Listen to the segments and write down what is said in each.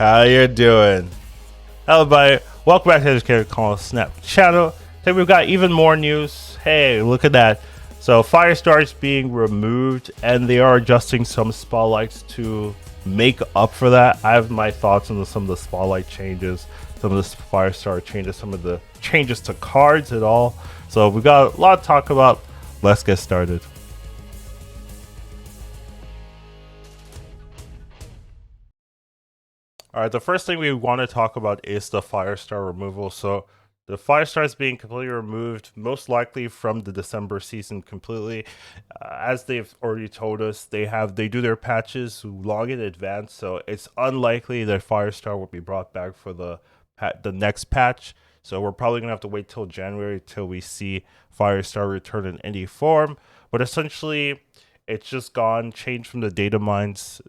How you doing? Hello, everybody. Welcome back to the Educator Call Snap channel. Today we've got even more news. Hey, look at that. So Firestar is being removed, and they are adjusting some spotlights to make up for that. I have my thoughts on some of the spotlight changes, some of the Firestar changes, some of the changes to cards and all. So we've got a lot to talk about. Let's get started. All right, the first thing we want to talk about is the Firestar removal. So the Firestar is being completely removed, most likely from the December season completely. As they've already told us, they do their patches long in advance, so it's unlikely that Firestar will be brought back for the next patch. So we're probably gonna have to wait till January till we see Firestar return in any form. But essentially, it's just gone, changed from the Datamines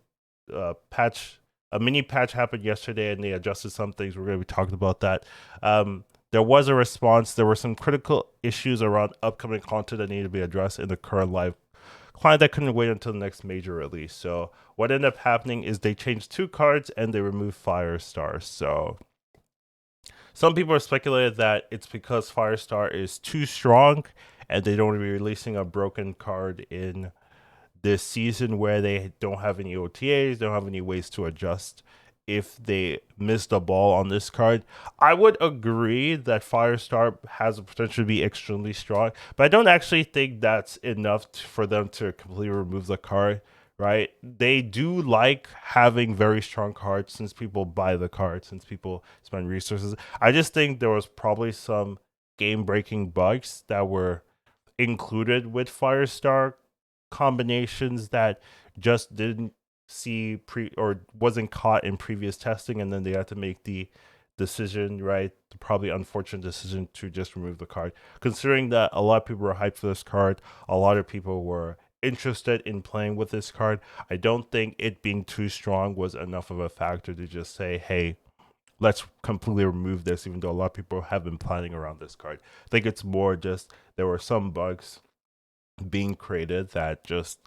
patch. A mini patch happened yesterday, and they adjusted some things. We're going to be talking about that. There was a response. There were some critical issues around upcoming content that needed to be addressed in the current live client that couldn't wait until the next major release. So what ended up happening is they changed 2 cards and they removed Firestar. So some people have speculated that it's because Firestar is too strong and they don't want to be releasing a broken card in this season where they don't have any OTAs, don't have any ways to adjust if they miss the ball on this card. I would agree that Firestar has the potential to be extremely strong, but I don't actually think that's enough for them to completely remove the card, right? They do like having very strong cards since people buy the card, since people spend resources. I just think there was probably some game-breaking bugs that were included with Firestar combinations that just didn't see or wasn't caught in previous testing, and then they had to make the decision, right, the probably unfortunate decision to just remove the card, considering that a lot of people were hyped for this card, a lot of people were interested in playing with this card. I don't think it being too strong was enough of a factor to just say, hey, let's completely remove this, even though a lot of people have been planning around this card. I think it's more just there were some bugs being created that just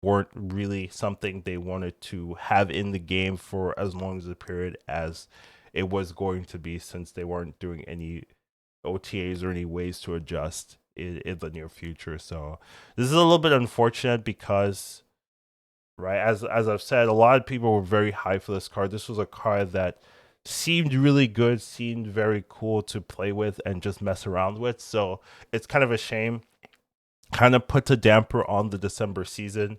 weren't really something they wanted to have in the game for as long as the period as it was going to be, since they weren't doing any OTAs or any ways to adjust in the near future. So this is a little bit unfortunate because, right, as I've said, a lot of people were very hyped for this card. This was a card that seemed really good, seemed very cool to play with and just mess around with. So it's kind of a shame. Kind of puts a damper on the December season.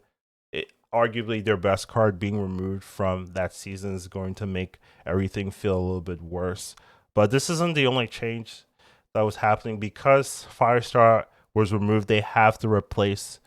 Arguably their best card being removed from that season is going to make everything feel a little bit worse. But this isn't the only change that was happening. Because Firestar was removed, they have to replace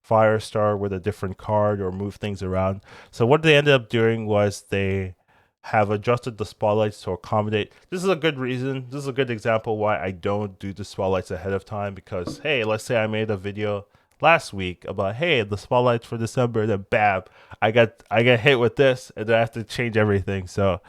Firestar with a different card or move things around. So what they ended up doing was they have adjusted the spotlights to accommodate. This is a good reason. This is a good example why I don't do the spotlights ahead of time, because hey, let's say I made a video last week about, hey, the spotlights for December, then bam, I get hit with this, and then I have to change everything. So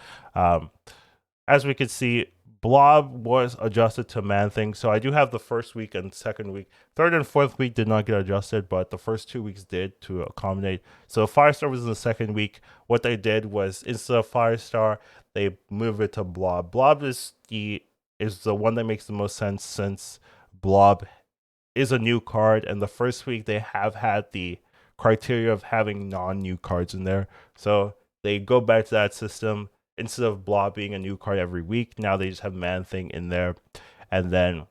as we can see, Blob was adjusted to Man Thing. So I do have the first week and second week. Third and fourth week did not get adjusted, but the first 2 weeks did, to accommodate. So Firestar was in the second week. What they did was, instead of Firestar, they moved it to Blob. Blob is the one that makes the most sense, since Blob is a new card, and the first week they have had the criteria of having non-new cards in there. So they go back to that system. Instead of Blob being a new card every week, now they just have Man Thing in there, and then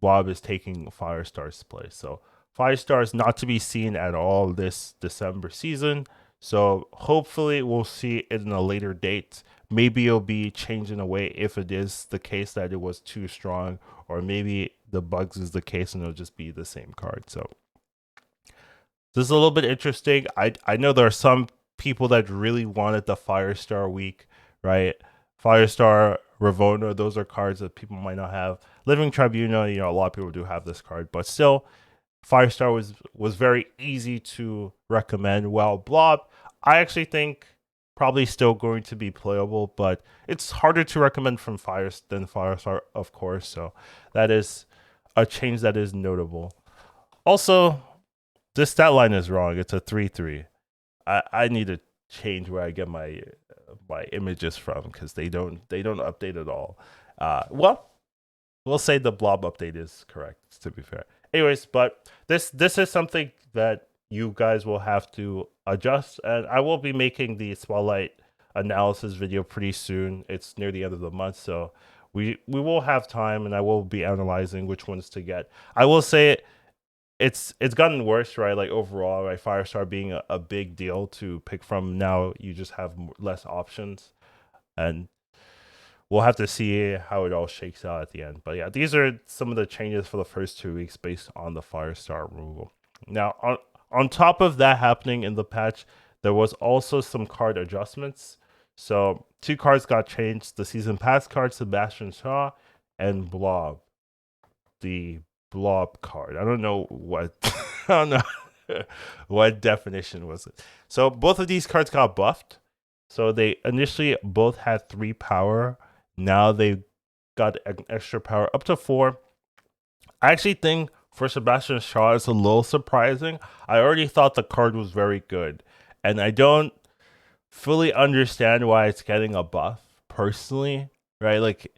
Blob is taking Firestar's place. So Firestar is not to be seen at all this December season. So hopefully we'll see it in a later date. Maybe it'll be changed in a way if it is the case that it was too strong, or maybe the bugs is the case and it'll just be the same card. So this is a little bit interesting. I know there are some people that really wanted the Firestar week, right? Firestar, Ravona, those are cards that people might not have. Living Tribunal, a lot of people do have this card, but still, Firestar was very easy to recommend. Well, Blob, I actually think probably still going to be playable, but it's harder to recommend from than Firestar, of course. So that is a change that is notable. Also, this stat line is wrong. It's a 3-3. I need to change where I get my my images from, because they don't update at all. Well, we'll say the blob update is correct, to be fair. Anyways, but this is something that you guys will have to adjust, and I will be making the Spotlight analysis video pretty soon. It's near the end of the month, so we will have time, and I will be analyzing which ones to get. I will say it's gotten worse, right? Like overall, right? Firestar being a big deal to pick from. Now you just have less options, and we'll have to see how it all shakes out at the end. But yeah, these are some of the changes for the first 2 weeks based on the Firestar removal. Now, on top of that happening in the patch, there was also some card adjustments. So 2 cards got changed: the season pass card, Sebastian Shaw, and Blob, the Blob card. I don't know what I don't know what definition was it. So both of these cards got buffed. So they initially both had 3 power. Now they got an extra power up to 4. I actually think for Sebastian Shaw it's a little surprising. I already thought the card was very good, and I don't fully understand why it's getting a buff personally, right? Like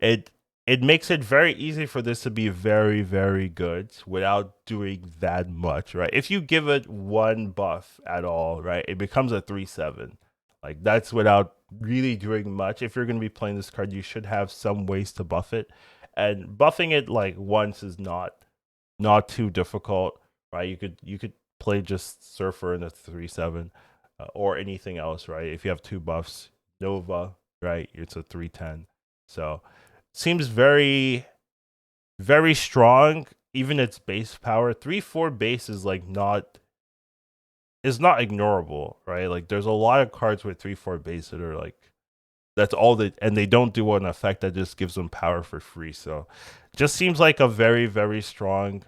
it makes it very easy for this to be very, very good without doing that much, right? If you give it 1 buff at all, right, it becomes a 3/7. Like that's without really doing much. If you're going to be playing this card, you should have some ways to buff it, and buffing it like once is not too difficult, right? You could play just Surfer in a 3/7, or anything else, right? If you have 2 buffs, Nova, right, it's a 3/10. So seems very, very strong. Even its base power, 3/4 base is like not ignorable, right? Like there's a lot of cards with 3/4 base that are like that's all they, and they don't do an effect that just gives them power for free. So just seems like a very, very strong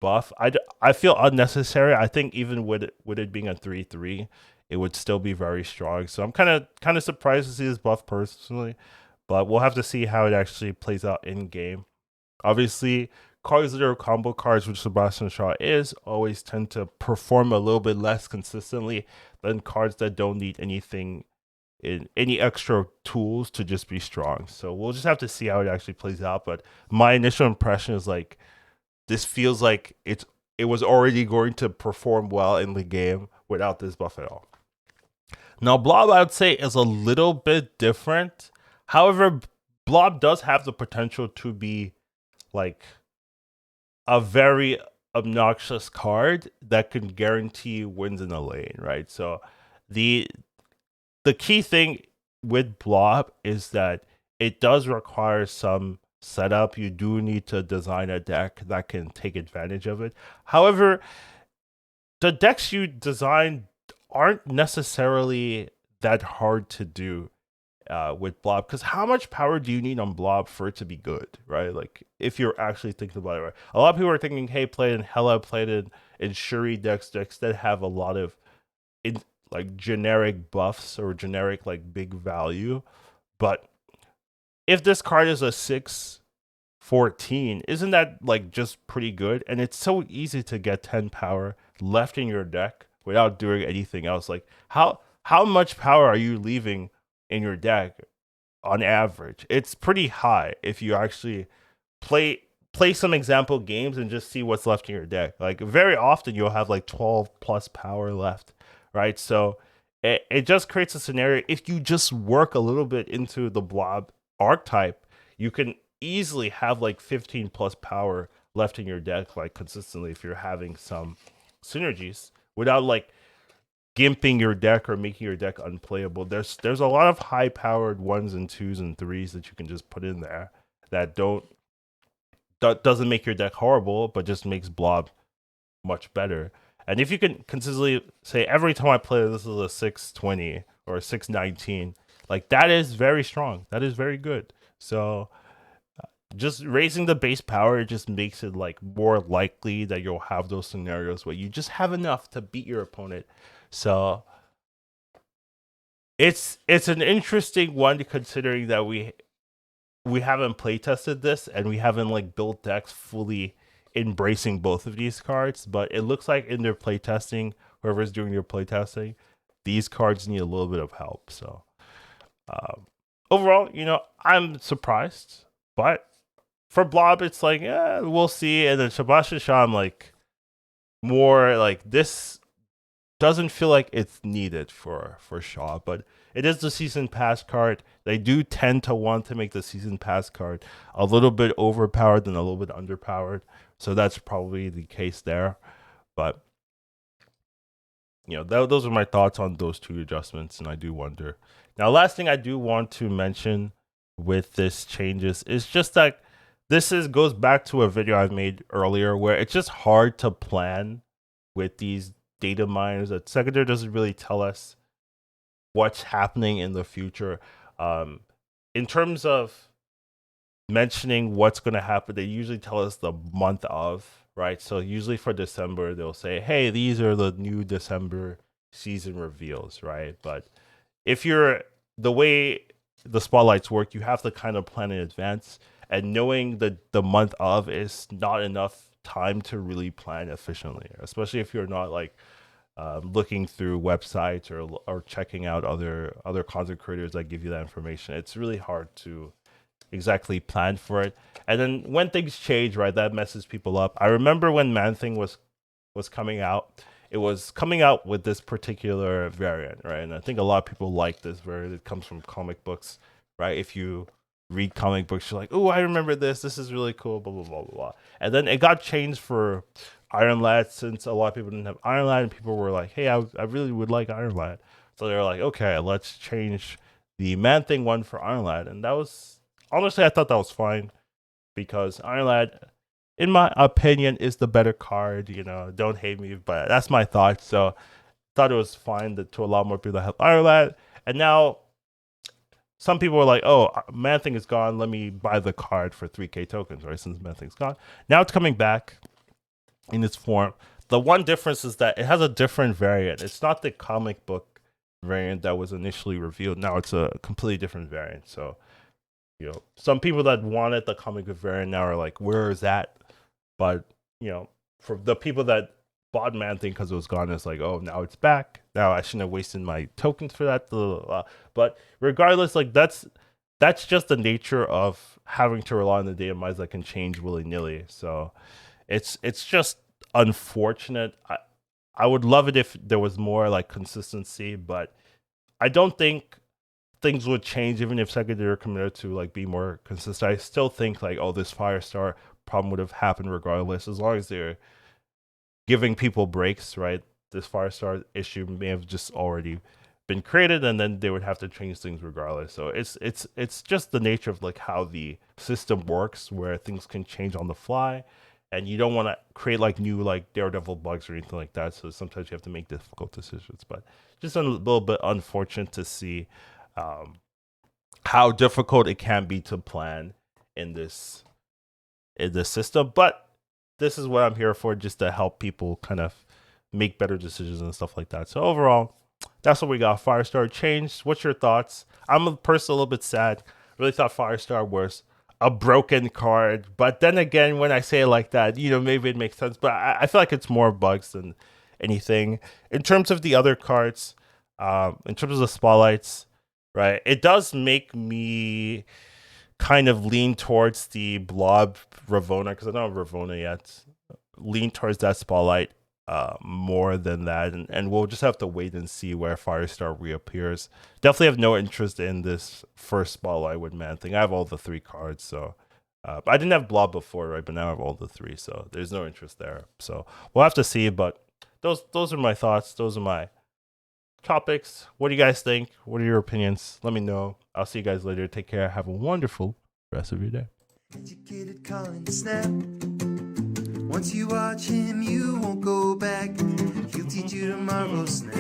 buff. I feel unnecessary. I think even with it being a 3/3, it would still be very strong. So I'm kind of surprised to see this buff personally, but we'll have to see how it actually plays out in game. Obviously, cards that are combo cards, which Sebastian Shaw is, always tend to perform a little bit less consistently than cards that don't need anything in any extra tools to just be strong. So we'll just have to see how it actually plays out. But my initial impression is like this feels like it was already going to perform well in the game without this buff at all. Now, Blob, I would say, is a little bit different. However, Blob does have the potential to be like a very obnoxious card that can guarantee wins in a lane, right? So the key thing with Blob is that it does require some setup. You do need to design a deck that can take advantage of it. However, the decks you design aren't necessarily that hard to do with Blob, because how much power do you need on Blob for it to be good, right? Like if you're actually thinking about it, right? A lot of people are thinking, hey, play in Hela, play it in Shuri decks that have a lot of like generic buffs or generic like big value. But if this card is a 6/14, isn't that like just pretty good? And it's so easy to get 10 power left in your deck without doing anything else. Like how much power are you leaving in your deck on average? It's pretty high if you actually play some example games and just see what's left in your deck. Like very often you'll have like 12 plus power left, right? So it just creates a scenario. If you just work a little bit into the Blob archetype, you can easily have like 15 plus power left in your deck, like consistently, if you're having some synergies without like gimping your deck or making your deck unplayable. There's a lot of high powered 1s and 2s and 3s that you can just put in there that doesn't make your deck horrible, but just makes Blob much better. And if you can consistently say every time I play this is a 6/20 or a 6/19, like that is very strong. That is very good. So just raising the base power just makes it like more likely that you'll have those scenarios where you just have enough to beat your opponent. So it's an interesting one, considering that we haven't play tested this and we haven't like built decks fully embracing both of these cards. But it looks like in their playtesting, whoever's doing their playtesting, these cards need a little bit of help. So overall, I'm surprised, but for Blob, it's like, yeah, we'll see. And then Sebastian Shaw, I'm like, more like this doesn't feel like it's needed for Shaw, but it is the season pass card. They do tend to want to make the season pass card a little bit overpowered and a little bit underpowered. So that's probably the case there. But those are my thoughts on those two adjustments, and I do wonder. Now, last thing I do want to mention with this changes is just that goes back to a video I've made earlier where it's just hard to plan with these data miners. That Secondary doesn't really tell us what's happening in the future. In terms of mentioning what's going to happen, they usually tell us the month of, right? So usually for December, they'll say, hey, these are the new December season reveals, right? But if you're the way the spotlights work, you have to kind of plan in advance, and knowing that the month of is not enough time to really plan efficiently, especially if you're not like looking through websites or checking out other content creators that give you that information. It's really hard to exactly plan for it. And then when things change, right, that messes people up. I remember when Man-Thing was coming out, it was coming out with this particular variant, right? And I think a lot of people like this variant. It comes from comic books, right? If you read comic books, you're like, oh, I remember this. This is really cool, blah, blah, blah, blah, blah. And then it got changed for Iron Lad, since a lot of people didn't have Iron Lad, and people were like, hey, I really would like Iron Lad. So they're like, okay, let's change the Man-Thing one for Iron Lad. And that was, honestly, I thought that was fine, because Iron Lad, in my opinion, is the better card. Don't hate me, but that's my thought. So I thought it was fine to allow more people to have Iron Lad. And now some people are like, oh, Man-Thing is gone. Let me buy the card for 3K tokens, right? Since Man-Thing's gone. Now it's coming back in its form. The one difference is that it has a different variant. It's not the comic book variant that was initially revealed. Now it's a completely different variant. So, some people that wanted the comic book variant now are like, where is that? But, for the people that bought Man-Thing because it was gone, it's like, oh, now it's back. Now I shouldn't have wasted my tokens for that. But regardless, like that's just the nature of having to rely on the data mines that can change willy-nilly. So it's just unfortunate. I would love it if there was more like consistency, but I don't think things would change even if Secondary are committed to like be more consistent. I still think like, oh, this Firestar problem would have happened regardless, as long as they're giving people breaks, right? This Firestar issue may have just already been created, and then they would have to change things regardless. So it's just the nature of like how the system works, where things can change on the fly, and you don't want to create like new like Daredevil bugs or anything like that. So sometimes you have to make difficult decisions. But just a little bit unfortunate to see how difficult it can be to plan in this system. But this is what I'm here for, just to help people kind of make better decisions and stuff like that. So overall, that's what we got. Firestar changed. What's your thoughts? I'm personally a little bit sad. Really thought Firestar was a broken card, but then again, when I say it like that, maybe it makes sense. But I feel like it's more bugs than anything. In terms of the other cards, in terms of the spotlights, right, it does make me kind of lean towards the Blob Ravonna, because I don't have Ravonna yet. Lean towards that spotlight more than that, and we'll just have to wait and see where Firestar reappears. Definitely have no interest in this first spotlight with Man-Thing. I have all the 3 cards, so I didn't have Blob before, right? But now I have all the 3, so there's no interest there. So we'll have to see. But those are my thoughts. Those are my topics. What do you guys think? What are your opinions? Let me know. I'll see you guys later. Take care. Have a wonderful rest of your day. Educated calling Snap. Once you watch him, you won't go back. He'll teach you to Marvel Snap.